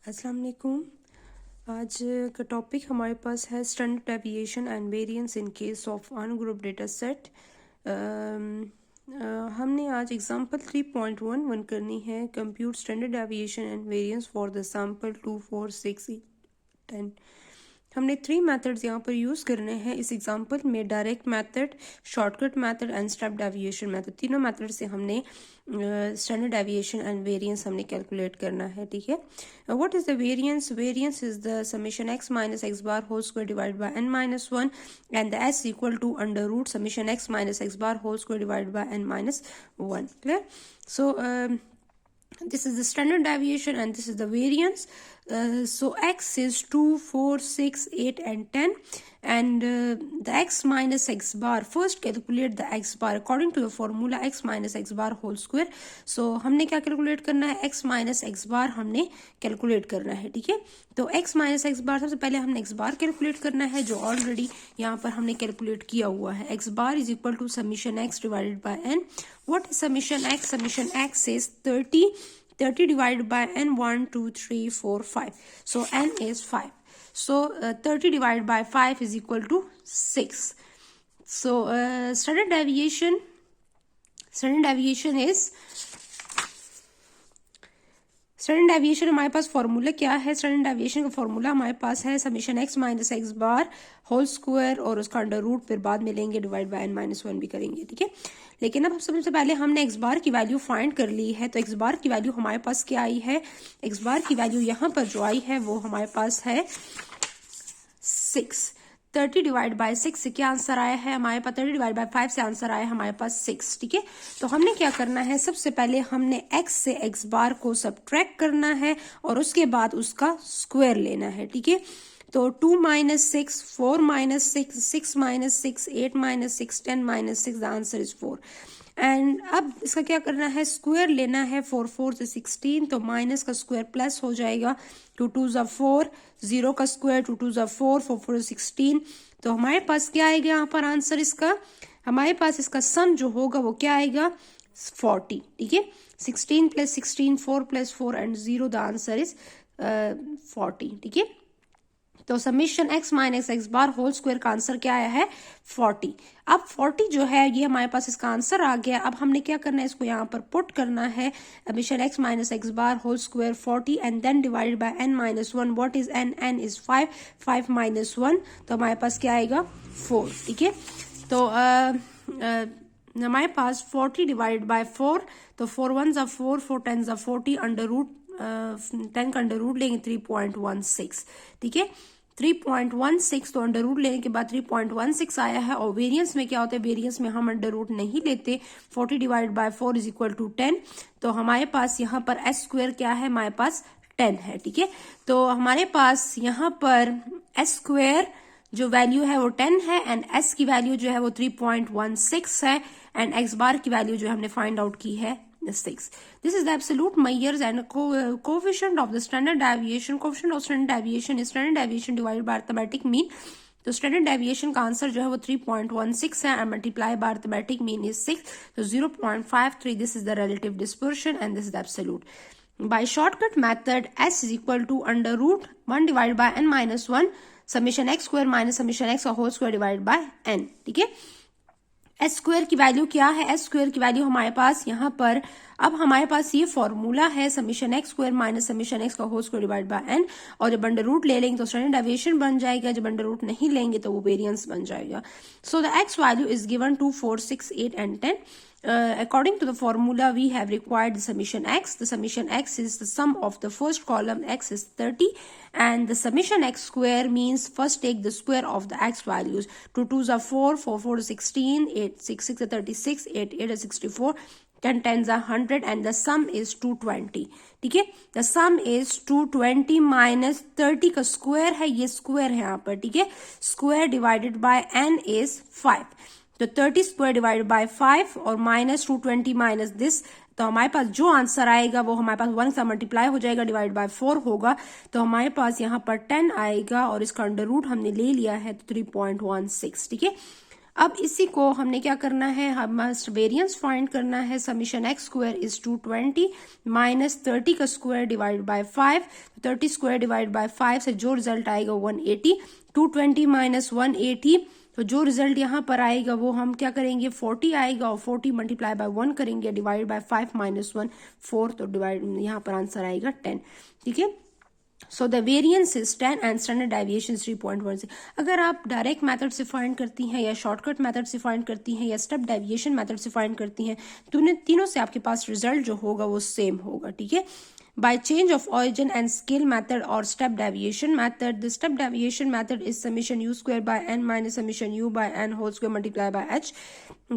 अस्सलाम वालेकुम। आज का टॉपिक हमारे पास है standard deviation and variance in case of ungroup data set. हमने आज एग्जांपल 3.11 करनी है। Compute standard deviation and variance for the sample 2, 4, 6, 10। हमने 3 मेथड्स यहाँ पर यूज़ करने हैं इस एग्जांपल में। Direct method, shortcut method and step deviation method. तीनों मेथड से हमने स्टैंडर्ड डेविएशन एंड वेरिएंस हमने कैलकुलेट करना है। ठीक है। What is the variance? Variance is the summation x minus x bar whole square divide by n minus 1 and the s equal to under root summation x minus x bar whole square divide by n minus 1। Clear? So this is the standard deviation and this is the variance. So x is 2, 4, 6, 8 and 10 and the x minus x bar, first calculate the x bar according to the formula x minus x bar whole square. So हमने क्या calculate करना है? x minus x bar हमने calculate करना है। ठीक है। तो x minus x bar सबसे पहले हमने x bar calculate करना है जो already यहाँ पर हमने calculate किया हुआ है। x bar is equal to summation x divided by n. What is summation x? Summation x is 30 divided by n, 1, 2, 3, 4, 5. So n is 5. So 30 divided by 5 is equal to 6. So standard deviation हमारे पास formula क्या है? Standard deviation का formula हमारे पास है summation x minus x bar whole square और उसका under root फिर बाद में लेंगे डिवाइड बाय n माइनस 1 भी करेंगे। ठीक है। लेकिन अब सबसे पहले हमने एक्स बार की वैल्यू फाइंड कर ली है। तो एक्स बार की वैल्यू हमारे पास क्या आई है? एक्स बार की वैल्यू यहाँ पर जो आई है वो हमारे पास है 6। 30 डिवाइड बाय 6 से क्या आंसर आया है हमारे पास? 30 डिवाइड बाय 5 से आंसर आया हमारे पास 6। ठीक है। तो हमने क्या करना है? सबसे पहले हमने x से x बार को सब्ट्रैक्ट करना है और उसके बाद उसका स्क्वायर लेना है। ठीक है। तो 2 minus 6, 4 minus 6, 6 minus 6, 8 minus 6, 10 minus 6, the answer is 4। And अब इसका क्या करना है? स्क्वायर लेना है। 4 4 से 16, तो माइनस का स्क्वायर प्लस हो जाएगा। 2 2 ज़ा 4, 0 का स्क्वायर 2 2 ज़ा 4, 4 4 16। तो हमारे पास क्या आएगा यहाँ पर आंसर इसका? हमारे पास इसका सम जो होगा वो क्या आएगा? 40। ठीक है। 16 plus 16, 4 plus 4 and 0, the answer is 40। ठीक है। तो summation x minus x bar whole square का आंसर क्या आया है? 40। अब 40 जो है ये हमारे पास इसका आंसर आ गया। अब हमने क्या करना है? इसको यहाँ पर पुट करना है। Summation x minus x bar whole square 40 and then divided by n minus 1। What is n? n is 5। 5 minus 1, तो हमारे पास क्या आएगा? 4। ठीक है। तो हमारे पास 40 डिवाइडेड बाय 4, तो 4 1 ज़ा 4, 4 10 ज़ा 40, अंडर रूट 10 का अंडर रूट लेंगे 3.16। ठीक है। 3.16, तो अंडर रूट लेने के बाद 3.16 आया है। और वेरिएंस में क्या होता है? वेरिएंस में हम अंडर रूट नहीं लेते। 40 divide by 4 is equal to 10। तो हमारे पास यहाँ पर एस स्क्वायर क्या है? हमारे पास 10 है। ठीक है। तो हमारे पास यहाँ पर एस स्क्वायर जो वैल्यू है वो 10 है एंड एस की वैल्यू जो है वो 3.16 है एंड एक्स बार की वैल्यू जो हमने फाइंड आउट की है 6. This is the absolute measures and coefficient of the standard deviation. Coefficient of standard deviation is standard deviation divided by arithmetic mean. तो स्टैंडर्ड डेविएशन का आंसर जो है वो 3.16 है and multiply by arithmetic mean is 6, तो 0.53. This is the relative dispersion and this is the absolute. By shortcut method, s is equal to under root 1 divided by n minus 1 summation x square minus summation x whole square divided by n. ठीक है। S square की value क्या है? S square की value हमारे पास यहाँ पर, अब हमारे पास ये फॉर्मूला है summation x square minus summation x का whole square divide by n, और जब अंडर रूट ले लेंगे तो स्टैंडर्ड डेविएशन बन जाएगा, जब अंडर रूट नहीं लेंगे तो वो वेरिएंस बन जाएगा. So the x value is given 2, 4, 6, 8 and 10. According to the formula, we have required the summation x. The summation x is the sum of the first column, x is 30, and the summation x square means first take the square of the x values. 2 2s are 4, 4 4 is 16, 8 6 6 are 36, 8 8 is 64, 10 10s are 100, and the sum is 220. ठीक है. The sum is 220 minus 30 का square है, ये square है यहाँ पर. ठीक है. Square divided by n is 5. तो 30 स्क्वायर डिवाइडेड बाय 5 और माइनस 220 माइनस दिस, तो हमारे पास जो आंसर आएगा वो हमारे पास 1 से मल्टीप्लाई हो जाएगा, डिवाइड बाय 4 होगा, तो हमारे पास यहाँ पर 10 आएगा और इसका अंडर रूट हमने ले लिया है तो 3.16. ठीक है. अब इसी को हमने क्या करना है, हम मस्ट वेरिएंस फाइंड करना है। Summation x square is 220 minus 30 का square divide by 5, 30 square divide by 5 से जो रिजल्ट आएगा 180, 220 माइनस 180, तो जो रिजल्ट यहाँ पर आएगा वो हम क्या करेंगे 40 आएगा, और 40 मल्टीप्लाई बाय 1 करेंगे, डिवाइड बाय 5 माइनस 1 4, तो डिवाइड यहाँ पर आंसर आएगा 10। ठीक है, सो the variance is 10 and standard deviation 3.1। अगर आप डायरेक्ट मेथड से फाइंड करती हैं या शॉर्टकट मेथड से फाइंड करती हैं या स्टेप डेविएशन मेथड से फाइंड करती हैं, तो उन्हें तीनों से आपके पास रिजल्ट जो होगा वो सेम होगा। ठीक है, by change of origin and scale method or step deviation method, the step deviation method is summation u square by n minus summation u by n whole square multiplied by h.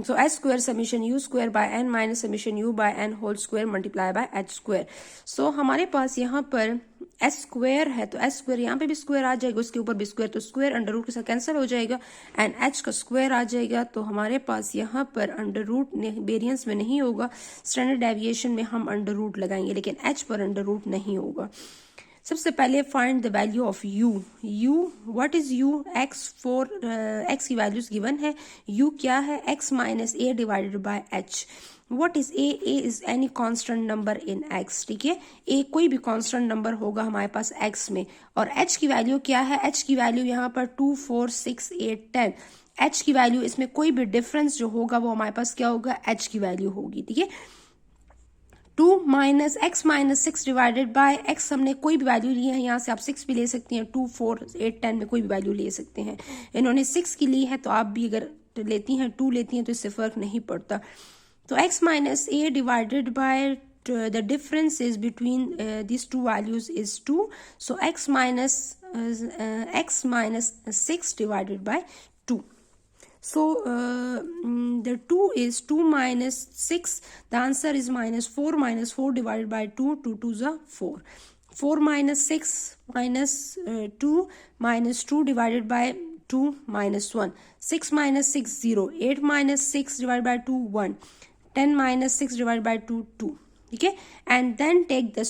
So h square summation u square by n minus summation u by n whole square multiplied by h square. So हमारे पास यहाँ पर s square है, तो s square यहाँ पे भी square आ जाएगा, उसके ऊपर भी स्क्वायर, तो स्क्वायर अंडर रूट के साथ कैंसिल हो जाएगा, एंड h का स्क्वायर आ जाएगा। तो हमारे पास यहाँ पर अंडर रूट वेरिएंस में नहीं होगा, स्टैंडर्ड डेविएशन में हम अंडर रूट लगाएंगे, लेकिन h पर अंडर रूट नहीं होगा। सबसे पहले find the value of u what is u, x की वैल्यूज गिवन है, u क्या है, x minus a divided by h। What is a? A is any constant number in x। ठीक है, a कोई भी constant नंबर होगा हमारे पास x में, और h की वैल्यू क्या है, h की वैल्यू यहाँ पर 2 4 6 8 10, h की वैल्यू इसमें कोई भी डिफरेंस जो होगा वो हमारे पास क्या होगा, h की वैल्यू होगी। ठीक है, 2 minus x minus 6 divided by x, हमने कोई भी वैल्यू ली है, यहाँ से आप 6 भी ले सकती हैं, 2 4 8 10 में कोई भी वैल्यू ले सकते हैं। इन्होंने 6 की ली है, तो आप भी अगर लेती हैं 2 लेती हैं तो इससे फर्क नहीं पड़ता। तो x minus a divided by the difference is between these two values is 2, so x minus 6 divided by 2. So the 2 is 2 minus 6, the answer is minus 4 divided by 2, 2 2s are 4, 4 minus 6 minus 2 minus 2 divided by 2 minus 1, 6 minus 6 0, 8 minus 6 divided by 2 1, 10 minus 6 divided by 2 2। ठीक है, and then take the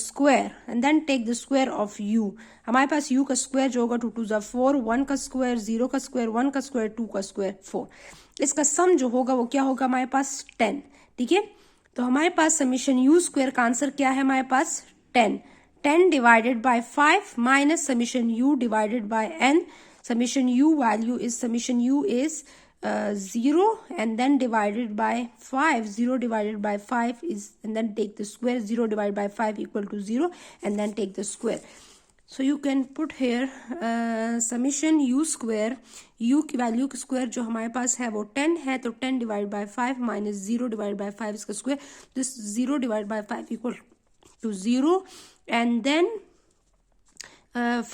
square of u। हमारे पास u का square जो होगा 2 2s are 4, 1 का square 0 का square 1 का square 2 का स्क्वायर 4, इसका सम जो होगा वो क्या होगा हमारे पास 10। ठीक है, तो हमारे पास समीशन u स्क्वायर का आंसर क्या है हमारे पास 10 divided by 5 minus summation u divided by n। Summation u value is summation u is 0 and then divided by 5, 0 divided by 5 is, and then take the square, 0 divided by 5 equal to 0, and then take the square. So you can put here summation u square, u की value का square जो हमारे पास है वो 10 है, तो 10 divide by 5 minus 0 divide by 5 इसका square, this 0 divide by 5 equal to 0, and then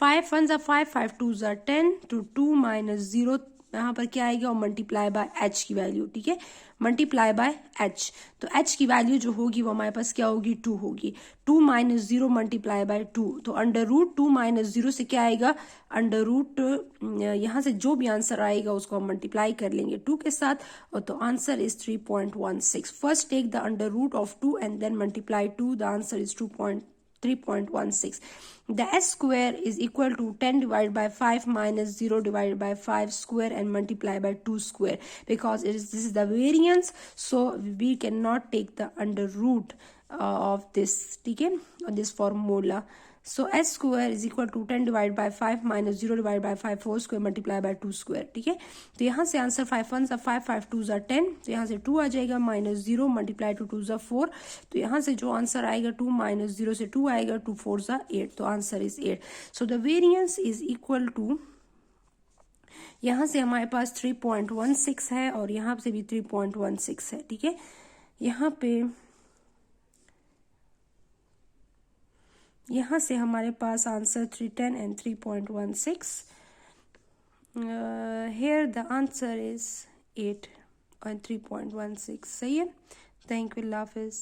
5 1s are 5, 5 2s are 10, to 2 minus 0 यहाँ पर क्या आएगा, और मल्टीप्लाई बाय h की वैल्यू। ठीक है, मल्टीप्लाई बाय h, तो h की वैल्यू जो होगी वो हमारे पास क्या होगी 2 होगी, 2 माइनस 0 मल्टीप्लाई बाय 2, तो अंडर रूट 2 माइनस 0 से क्या आएगा, अंडर रूट यहाँ से जो भी आंसर आएगा उसको हम मल्टीप्लाई कर लेंगे 2 के साथ, और तो answer is 3.16। First take the under root of 2 and then multiply 2, the answer is 3.16. The s square is equal to 10 divided by 5 minus 0 divided by 5 square and multiply by 2 square, because this is the variance, so we cannot take the under root of this, ठीक है, this formula. So s square is equal to 10 divided by 5 minus 0 divided by 5 4 square multiply by 2 square। ठीक है, तो यहाँ से answer 5 1s are 5, 5 2s are 10, तो यहाँ से 2 आ जाएगा, minus 0 multiply two 2s are 4, तो यहाँ से जो आंसर आएगा 2 माइनस 0 से 2 आएगा, 2 4s are 8, तो answer is 8। So the variance is equal to, यहाँ से हमारे पास 3.16 है और यहाँ से भी 3.16 है। ठीक है, यहाँ से हमारे पास answer 310 and 3.16। here the answer is 8 and 3.16। सही है, थैंक यू, अल्लाह हाफिज।